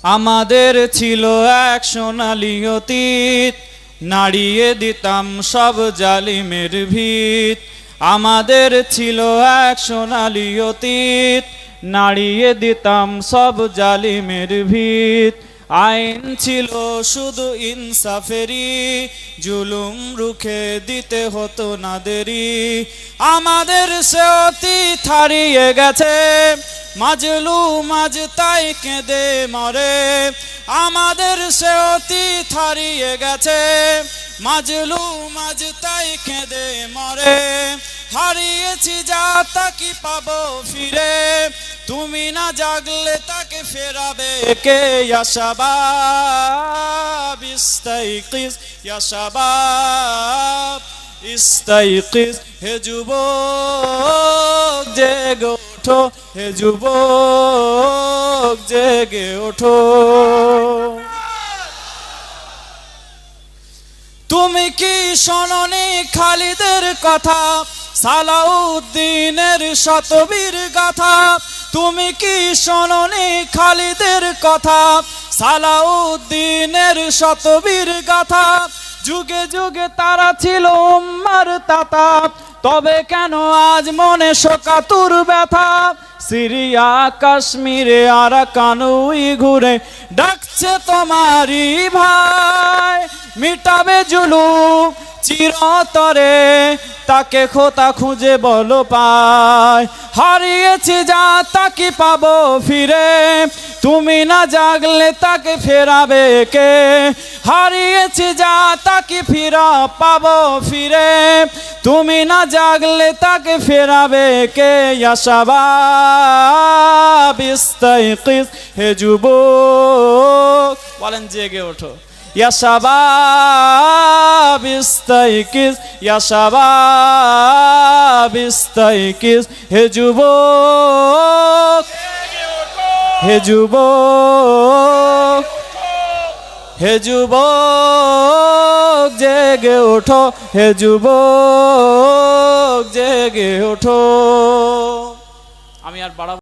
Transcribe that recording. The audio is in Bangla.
আমাদের ছিল এক সোনালী অতীত, নাড়িয়ে দিতাম সব জালিমের ভিত। আমাদের ছিল এক সোনালী অতীত, নাড়িয়ে দিতাম সব জালিমের ভিত। আইন ছিল শুধু ইনসাফেরি, জুলুম রুখে দিতে হতো না দেরি। আমাদের সে অতীত হারিয়ে গেছে, মাজলুম আজ তাই কেঁদে মরে। আমাদের সে অতীত হারিয়ে গেছে, মাজলুম আজ তাই কেঁদে মরে। হারিয়েছি যা তা কি পাবো ফিরে, তুমি না জাগলে তাকে ফেরাবে কে? ইয়া শাবাব ইস্তাইকিজ, ইয়া শাবাব ইস্তাইকিজ। হে যুবক জেগে ওঠো, হে যুবক জেগে ওঠো। তুমি কি শোনোনি খালিদের কথা, সালাউদ্দিনের শতবীর গাথা? তুমি কি শোনোনি খালিদের কথা, সালাউদ্দিনের শতবীর গাথা? যুগে যুগে তারা ছিল উম্মার তাতা, তবে কেন আজ মনে শোকাতুর ব্যথা? সিরিয়া কাশ্মীরে আরাকান উইঘুরে ডাকছে তোমারই ভাই, মিটাবে জুলুম চিরতরে, তাকে খোতা খুঁজে বলো পায়। হারিয়েছি যা তা কি পাবো ফিরে, তুমি না জাগলে তাকে ফেরাবে কে? হারিয়েছি যা তা কি ফিরা পাবো ফিরে, তুমি না জাগলে তাকে ফেরাবে কে? ইয়া শাবাব ইস্তাইকিজ, হে যুবক বলেন জেগে ওঠো। ইয়া শাবাব ইস্তাইকিজ, ইয়া শাবাব ইস্তাইকিজ। হে যুবক, হে যুবক, হে যুবক জেগে ওঠো, হে যুবক জেগে ওঠো। আমি আর বাড়াবো